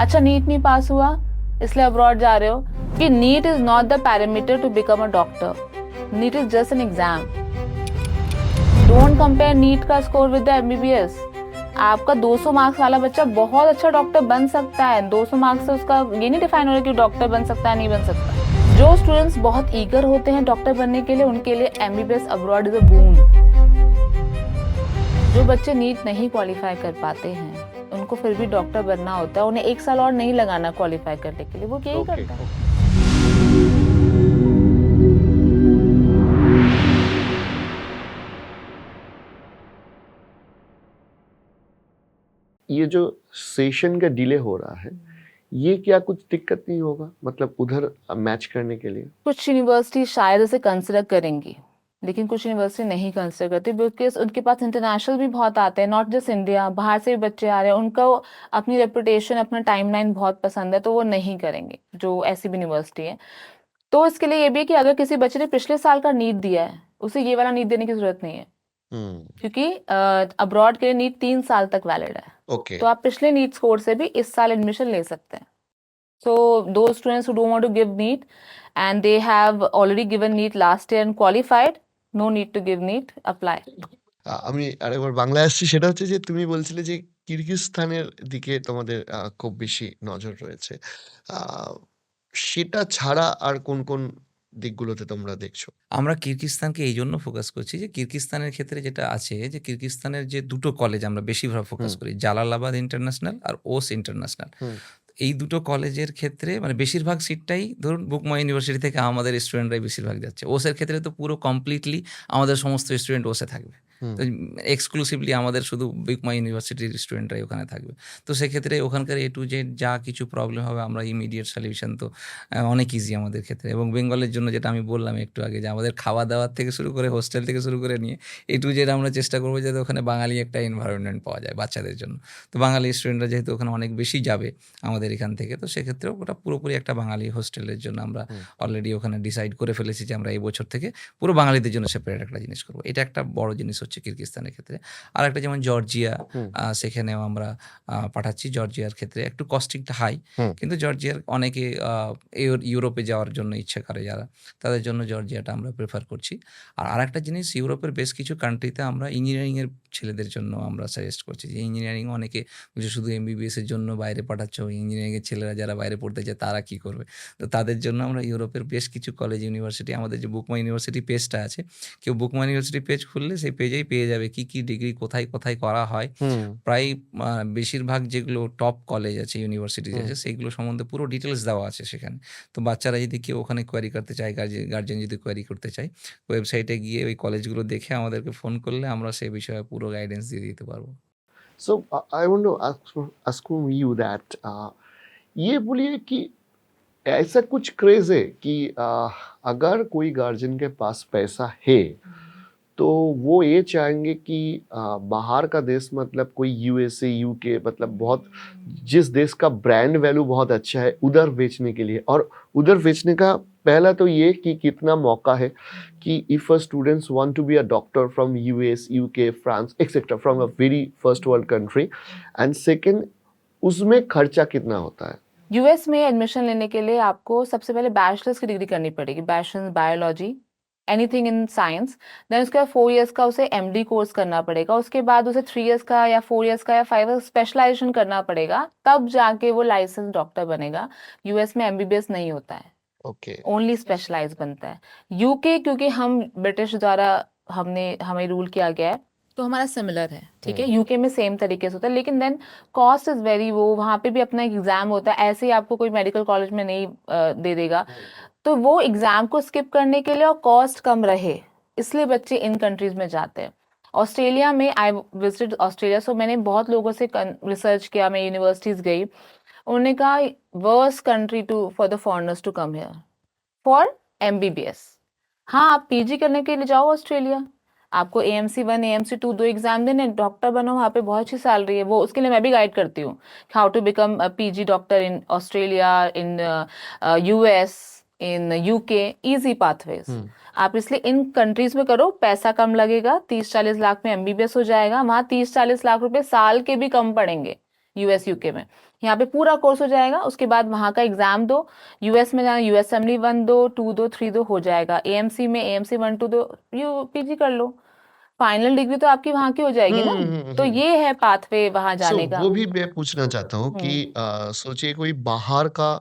अच्छा नीट नहीं पास हुआ इसलिए अब्रॉड जा रहे हो, कि NEET is not the parameter to become a doctor, NEET is just an exam. Don't compare NEET का स्कोर विद द एमबीबीएस। आपका 200 मार्क्स वाला बच्चा बहुत अच्छा डॉक्टर बन सकता है, 200 मार्क्स से उसका ये नहीं डिफाइन हो रहा कि डॉक्टर बन सकता है नहीं बन सकता। जो स्टूडेंट्स बहुत ईगर होते हैं डॉक्टर बनने के लिए, उनके लिए एमबीबीएस अब्रॉड इज अ बून। जो बच्चे नीट नहीं क्वालिफाई कर पाते हैं उनको फिर भी डॉक्टर बनना होता है, उन्हें 1 साल और नहीं लगाना क्वालिफाई करने के लिए, वो यही करता है। ये जो सेशन का डिले हो रहा है, ये क्या कुछ दिक्कत नहीं होगा, मतलब उधर मैच करने के लिए? कुछ यूनिवर्सिटी शायद इसे कंसिडर करेंगी, लेकिन कुछ यूनिवर्सिटी नहीं कंसिडर करती, बिकॉज उनके पास इंटरनेशनल भी बहुत आते हैं, नॉट जस्ट इंडिया, बाहर से भी बच्चे आ रहे हैं, उनको अपनी रेपुटेशन अपना टाइमलाइन बहुत पसंद है, तो वो नहीं करेंगे जो ऐसी भी यूनिवर्सिटी है। तो इसके लिए ये भी है कि अगर किसी बच्चे ने पिछले साल का नीट दिया है, उसे ये वाला नीट देने की जरूरत नहीं है, क्योंकि अब्रॉड के लिए नीट 3 साल तक वैलिड है। ओके। तो आप पिछले नीट स्कोर से भी इस साल एडमिशन ले सकते हैं। So those students who don't want to give NEET and they have already given NEET last year and qualified, no need to give NEET, apply. আমি আরেকবার বাংলায় আসছি, সেটা হচ্ছে যে তুমি বলছিলে যে কিরগিজস্তানের দিকে তোমাদের খুব বেশি নজর রয়েছে। আ সেটা ছাড়া আর কোন, কোন দিকগুলোতে তোমরা দেখছো? আমরা কিরগিজস্তানকে এইজন্য ফোকাস করছি যে কিরগিজস্তানের ক্ষেত্রে যেটা আছে যে কিরগিজস্তানের যে ২ টো কলেজ আমরা বেশিরভাগ ফোকাস করি। জালালাবাদ ইন্টারন্যাশনাল আর ওস ইন্টারন্যাশনাল। এই ২ টো কলেজের ক্ষেত্রে মানে বেশিরভাগ সিটটাই ধরুন বুকমা ইউনিভার্সিটি থেকে আমাদের স্টুডেন্টরাই বেশিরভাগ যাচ্ছে। ওসের ক্ষেত্রে তো পুরো কমপ্লিটলি আমাদের সমস্ত স্টুডেন্ট ওসে থাকবে। তো এক্সক্লুসিভলি আমাদের শুধু বুকমা ইউনিভার্সিটির স্টুডেন্টরাই ওখানে থাকবে। তো সেক্ষেত্রে ওখানকার A to Z যা কিছু প্রবলেম হবে আমরা ইমিডিয়েট সলিউশন তো অনেক ইজি আমাদের ক্ষেত্রে। এবং বেঙ্গলের জন্য যেটা আমি বললাম একটু আগে যে আমাদের খাওয়া-দাওয়ার থেকে শুরু করে হোস্টেল থেকে শুরু করে নিয়ে A to Z আমরা চেষ্টা করব যাতে ওখানে বাঙালি একটা এনভায়রনমেন্ট পাওয়া যায় বাচ্চাদের জন্য। তো বাঙালি স্টুডেন্টরা যেহেতু ওখানে অনেক বেশি যাবে আমাদের এখান থেকে, তো সেক্ষেত্রেও ওটা পুরোপুরি একটা বাঙালি হোস্টেলের জন্য আমরা অলরেডি ওখানে ডিসাইড করে ফেলেছি যে আমরা এই বছর থেকে পুরো বাঙালিদের জন্য সেপারেট একটা জিনিস করব। এটা একটা বড় জিনিস হচ্ছে কিরগিজস্তানের ক্ষেত্রে। আরেকটা যেমন জর্জিয়া, সেখানেও আমরা পাঠাচ্ছি। জর্জিয়ার ক্ষেত্রে একটু কস্টিংটা হাই, কিন্তু জর্জিয়ার অনেকে ইউরোপে যাওয়ার জন্য ইচ্ছা করে যারা, তাদের জন্য জর্জিয়াটা আমরা প্রেফার করছি। আর আরেকটা জিনিস, ইউরোপের বেশ কিছু কান্ট্রিতে আমরা ইঞ্জিনিয়ারিংয়ের ছেলেদের জন্য আমরা সাজেস্ট করছি যে ইঞ্জিনিয়ারিং অনেকে যে শুধু MBBS এর জন্য বাইরে পাঠাচ্ছ, ইঞ্জিনিয়ারিংয়ের ছেলেরা যারা বাইরে পড়তে চায় তারা কী করবে? তো তাদের জন্য আমরা ইউরোপের বেশ কিছু কলেজ ইউনিভার্সিটি, আমাদের যে বুকমা ইউনিভার্সিটি পেজটা আছে, কেউ বুকমা ইউনিভার্সিটি পেজ খুললে সেই পেজেই পেয়ে যাবে কী, কী ডিগ্রি কোথায়, কোথায় করা হয়। প্রায় বেশিরভাগ যেগুলো টপ কলেজ আছে, ইউনিভার্সিটিজ আছে, সেইগুলো সম্বন্ধে পুরো ডিটেলস দেওয়া আছে সেখানে। তো বাচ্চারা যদি কেউ ওখানে কোয়েরি করতে চায়, গার্জিয়ান যদি কোয়েরি করতে চায়, ওয়েবসাইটে গিয়ে ওই কলেজগুলো দেখে আমাদেরকে ফোন করলে আমরা সেই বিষয়ে পুরো গাইডেন্স দিয়ে দিতে পারবো। So I want to ask from you that ये बोलिए कि ऐसा कुछ क्रेज है कि अगर कोई गार्जियन के पास पैसा है तो वो ये चाहेंगे कि बाहर का देश, मतलब कोई USA UK, मतलब बहुत जिस देश का ब्रांड वैल्यू बहुत अच्छा है उधर बेचने के लिए, और उधर बेचने का पहला तो ये कि कितना मौका है कि if a students want to be a doctor from US UK France etcetera from a very first world country, and second उसमें खर्चा कितना होता है? US में एडमिशन लेने के लिए आपको सबसे पहले बैचलर्स की डिग्री करनी पड़ेगी, bachelors biology, anything in science. Then उसके बाद 4 इयर्स का उसे MD कोर्स करना पड़ेगा, उसके बाद उसे 3 इयर्स का या 4 इयर्स का या 5 इयर्स स्पेशलाइजेशन करना पड़ेगा, तब जाके वो लाइसेंस डॉक्टर बनेगा। US में MBBS नहीं होता है, ओके। ओनली स्पेशलाइज बनता है। यूके क्योंकि हम ब्रिटिश द्वारा हमें रूल किया गया है, तो हमारा सिमिलर है, ठीक है। यूके में सेम तरीके से होता है, लेकिन देन कॉस्ट इज वेरी, वो वहाँ पे भी अपना एक एग्जाम होता है, ऐसे ही आपको कोई मेडिकल कॉलेज में नहीं दे देगा। तो वो एग्जाम को स्किप करने के लिए और कॉस्ट कम रहे, इसलिए बच्चे इन कंट्रीज में जाते हैं। ऑस्ट्रेलिया में आई विजिटेड ऑस्ट्रेलिया, सो मैंने बहुत लोगों से रिसर्च किया, मैं यूनिवर्सिटीज गई, उन्होंने कहा worst country to for the foreigners to come here for MBBS। हाँ, आप PG करने के लिए जाओ ऑस्ट्रेलिया, आपको AMC 1 AMC 2 2 एग्जाम देने, डॉक्टर बनो, वहाँ पे बहुत अच्छी सैलरी है, वो उसके लिए मैं भी गाइड करती हूँ, how to become PG doctor in Australia, in US, in UK, easy pathways. आप इसलिए इन कंट्रीज में करो, पैसा कम लगेगा, 30-40 लाख में MBBS हो जाएगा, वहाँ 30-40 लाख रुपए साल के भी कम पड़ेंगे US UK में। यहाँ पे पूरा कोर्स हो जाएगा, उसके बाद वहाँ का एग्जाम दो, यूएस में जाना यूएस असेंबली 1 दो, 2 दो, 3 दो, हो जाएगा। एएमसी में एएमसी 1 2 दो, यू पीजी कर लो, फाइनल डिग्री तो आपकी वहाँ की हो जाएगी ना। तो ये है पाथवे वहाँ सो जाने का। वो भी मैं पूछना चाहता हूँ कि सोचिए कोई बाहर का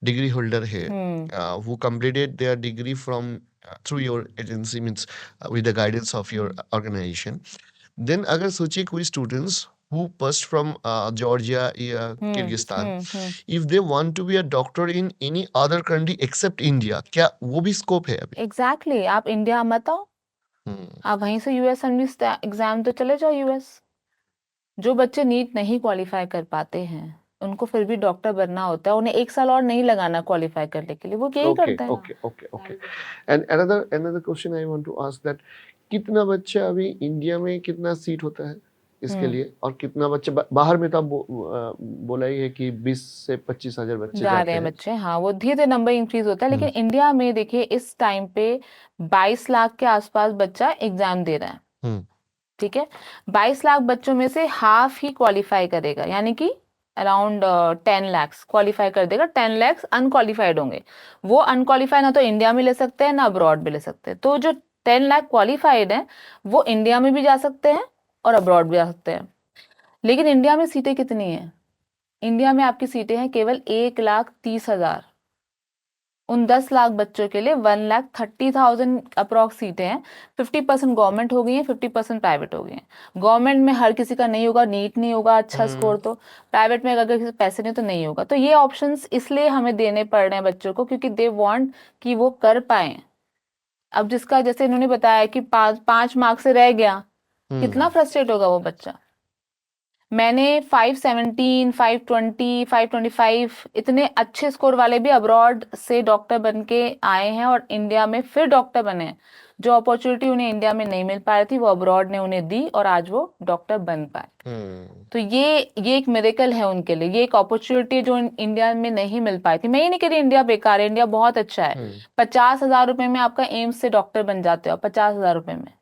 डिग्री होल्डर है, who completed their degree from through your agency, means with the guidance of your organization. Then अगर सोचिए कोई students who passed from Georgia या Kyrgyzstan, if they want to be a doctor in any other country except India, क्या वो भी scope है अभी? Exactly, आप इंडिया मत आओ, आप वहीं से यूएस एग्जाम तो चले जाओ यूएस। जो बच्चे नीट नहीं क्वालिफाई कर पाते हैं, उनको फिर भी डॉक्टर बनना होता है, उन्हें 1 साल और नहीं लगाना क्वालिफाई करने के लिए, वो यही Okay, करते हैं। okay. And another question I want to ask that कितना बच्चा अभी इंडिया में कितना सीट होता है इसके लिए, और कितना बच्चे बाहर में तो आप बोला ही है कि 20 से 25 हजार बच्चे जा जाते रहे हैं हैं। बच्चे, हाँ, वो धीरे धीरे नंबर इंक्रीज होता है। लेकिन इंडिया में देखिए इस टाइम पे 22 लाख के आसपास बच्चा एग्जाम दे रहा है, ठीक है। 22 लाख बच्चों में से हाफ ही क्वालिफाई करेगा, यानी कि अराउंड 10 लाख क्वालिफाई कर देगा, 10 लाख अनक्वालिफाइड होंगे। वो अनक्वालिफाइड ना तो इंडिया में ले सकते हैं ना अब्रॉड में ले सकते हैं। तो जो 10 लाख क्वालिफाइड हैं वो इंडिया में भी जा सकते हैं और अब्रॉड भी जा सकते हैं। लेकिन इंडिया में सीटें कितनी हैं? इंडिया में आपकी सीटें हैं केवल 1,30,000। उन 10 लाख बच्चों के लिए 1,30,000 अप्रॉक्स सीटें हैं। 50% गवर्नमेंट हो गई हैं, 50% प्राइवेट हो गई हैं। गवर्नमेंट में हर किसी का नहीं होगा, नीट नहीं होगा अच्छा स्कोर, तो प्राइवेट में अगर किसी पैसे नहीं तो नहीं होगा। तो ये ऑप्शंस इसलिए हमें देने पड़ रहे हैं बच्चों को, क्योंकि दे वांट कि वो कर पाए। अब जिसका जैसे इन्होंने बताया कि 5 मार्क्स से रह गया, कितना फ्रस्ट्रेट होगा वो बच्चा। मैंने 517, 520, 525 इतने अच्छे स्कोर वाले भी अब्रॉड से डॉक्टर बन के आए हैं और इंडिया में फिर डॉक्टर बने हैं। जो अपॉर्चुनिटी उन्हें इंडिया में नहीं मिल पा रही थी वो अब्रॉड ने उन्हें दी और आज वो डॉक्टर बन पाए। तो ये एक मिरेकल है उनके लिए, ये एक अपॉर्चुनिटी जो इंडिया में नहीं मिल पाई थी। मैं ये नहीं कह रही इंडिया बेकार है, इंडिया बहुत अच्छा है। 50,000 रुपए में आपका एम्स से डॉक्टर बन जाते हो, 50,000 रुपए में,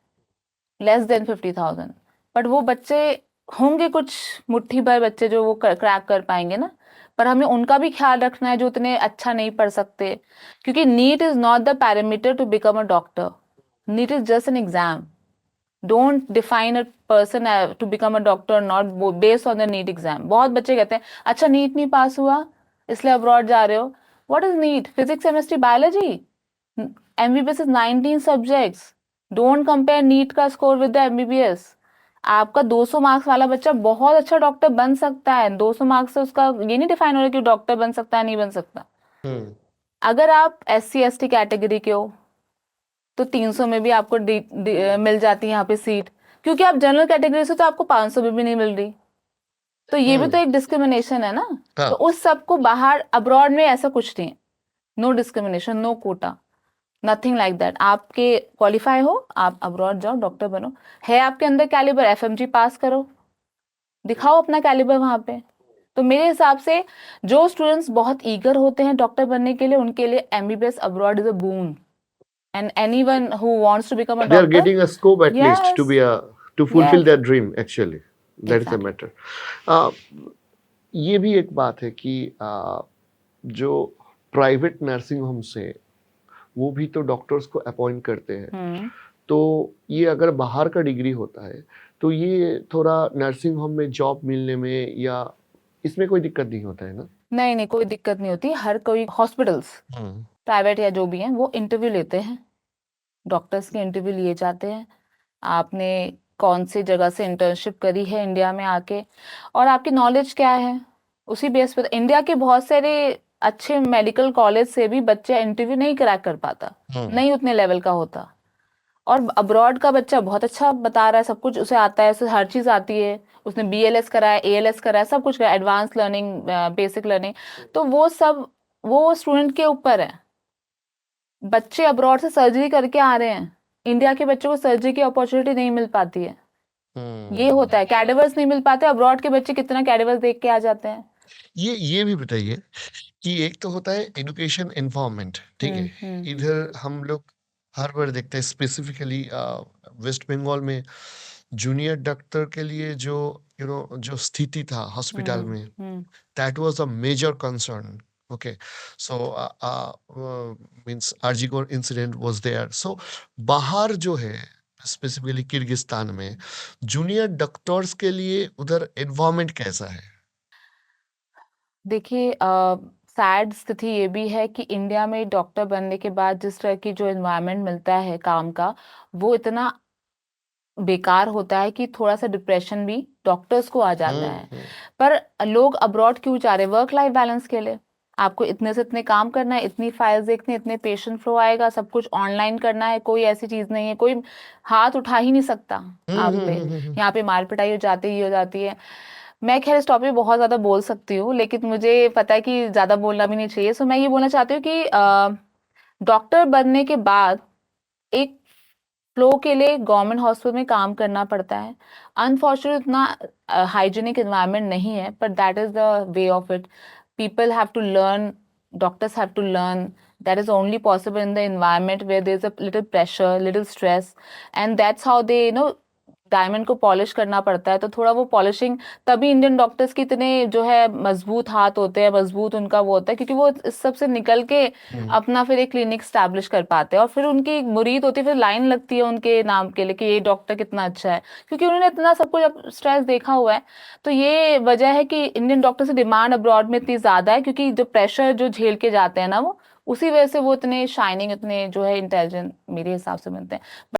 लेस देन 50,000। बट वो बच्चे होंगे कुछ मुट्ठी भर बच्चे जो वो क्रैक कर पाएंगे ना, पर हमें उनका भी ख्याल रखना है जो उतने अच्छा नहीं पढ़ सकते। क्योंकि NEET is not the parameter to become a doctor, NEET is just an exam. Don't define a person to become a doctor not based on the NEET exam. बहुत बच्चे कहते हैं अच्छा नीट नहीं पास हुआ इसलिए अब्रॉड जा रहे हो। What is NEET? Physics, chemistry, biology. MBBS is 19 subjects. Don't compare NEET का स्कोर विद द एमबीबीएस। आपका 200 मार्क्स वाला बच्चा बहुत अच्छा डॉक्टर बन सकता है। 200 मार्क्स से उसका ये नहीं डिफाइन हो रहा कि डॉक्टर बन सकता है नहीं बन सकता। अगर आप SC ST कैटेगरी के हो तो 300 में भी आपको मिल जाती है यहाँ पे सीट, क्योंकि आप जनरल कैटेगरी से तो आपको 500 में भी नहीं मिल रही। तो ये भी तो एक डिस्क्रिमिनेशन है ना। तो उस सबको बाहर अब्रॉड में ऐसा कुछ नहीं, no discrimination, no quota, nothing like that. आपके क्वालिफाई हो, आप अब्रॉड जाओ, डॉक्टर बनो। है आपके अंदर कैलिबर, FMG पास करो, दिखाओ अपना कैलिबर वहां पे। तो मेरे हिसाब से जो स्टूडेंट्स बहुत ईगर होते हैं डॉक्टर बनने के लिए, उनके लिए MBBS abroad is a boon. And anyone who wants to become a They are doctor, getting a scope at least to be to fulfill Yes. their dream actually. That is the matter. ये भी एक बात है कि जो private nursing home से वो भी तो डॉक्टर्स को अपॉइंट करते हैं। तो ये अगर बाहर का डिग्री होता है तो ये थोड़ा नर्सिंग होम में जॉब मिलने में या इसमें कोई दिक्कत नहीं होता है ना? नहीं, कोई दिक्कत नहीं होती। हर कोई हॉस्पिटल्स प्राइवेट या जो भी हैं वो इंटरव्यू लेते हैं, डॉक्टर्स के इंटरव्यू लिए जाते हैं। आपने कौन सी जगह से इंटर्नशिप करी है इंडिया में आके, और आपकी नॉलेज क्या है, उसी बेस पे। इंडिया के बहुत सारे अच्छे मेडिकल कॉलेज से भी बच्चे इंटरव्यू नहीं क्रैक कर पाता, नहीं उतने लेवल का होता। और अब्रॉड का बच्चा बहुत अच्छा बता रहा है, सब कुछ उसे आता है, उसे हर चीज आती है, उसने BLS करा है, ALS करा है, सब कुछ करा, एडवांस लर्निंग, बेसिक लर्निंग। तो वो सब वो स्टूडेंट के ऊपर है। बच्चे अब्रॉड से सर्जरी करके आ रहे हैं, इंडिया के बच्चों को सर्जरी की अपॉर्चुनिटी नहीं मिल पाती है। ये होता है, कैडेवर्स नहीं मिल पाते। अब्रॉड के बच्चे कितना कैडेवर्स देख के आ जाते हैं। ये भी बताइए कि एक तो होता है एजुकेशन एनवायरनमेंट, ठीक है। इधर हम लोग हर बार देखते हैं स्पेसिफिकली वेस्ट बंगाल में जूनियर डॉक्टर के लिए जो जो स्थिति था हॉस्पिटल में, that was a major concern. Okay, so means Arjigor incident was there. So बाहर जो है स्पेसिफिकली किर्गिस्तान में जूनियर डॉक्टर्स के लिए उधर एनवायरनमेंट कैसा है? देखिए सैड स्थिति ये भी है कि इंडिया में डॉक्टर बनने के बाद जिस तरह की जो एनवायरनमेंट मिलता है काम का, वो इतना बेकार होता है कि थोड़ा सा डिप्रेशन भी डॉक्टर्स को आ जाता है। पर लोग अब्रॉड क्यों जा रहे हैं? वर्क लाइफ बैलेंस के लिए। आपको इतने से इतने काम करना है, इतनी फाइल्स देखनी, इतने पेशेंट फ्लो आएगा, सब कुछ ऑनलाइन करना है, कोई ऐसी चीज नहीं है, कोई हाथ उठा ही नहीं सकता आप पे। यहाँ पे मार पिटाई हो जाती ही हो जाती है। मैं खैर इस टॉपिक पे बहुत ज्यादा बोल सकती हूँ, लेकिन मुझे पता है कि ज्यादा बोलना भी नहीं चाहिए। सो मैं ये बोलना चाहती हूँ कि डॉक्टर बनने के बाद एक फ्लो के लिए गवर्नमेंट हॉस्पिटल में काम करना पड़ता है। अनफॉर्चुनेट उतना हाइजीनिक एनवायरनमेंट नहीं है, but that is the way of it. People have to learn, doctors have to learn. That is only possible in the environment where there's a little pressure, little stress, and that's how they, diamond को polish करना पड़ता है। तो थोड़ा वो polishing, तभी Indian doctors की इतने जो है मजबूत हाथ होते हैं, मजबूत उनका वो होता है, क्योंकि वो इस सब से निकल के अपना फिर एक क्लिनिक स्टैब्लिश कर पाते हैं। और फिर उनकी एक मुरीद होती है, फिर लाइन लगती है उनके नाम के लिए कि ये डॉक्टर कितना अच्छा है, क्योंकि उन्होंने इतना सब कुछ स्ट्रेस देखा हुआ है। तो ये वजह है कि इंडियन डॉक्टर से डिमांड अब्रॉड में इतनी ज्यादा है, क्योंकि जो प्रेशर जो झेल के जाते हैं ना, वो उसी वजह से वो इतने शाइनिंग, इतने जो है इंटेलिजेंट मेरे हिसाब से बनते हैं।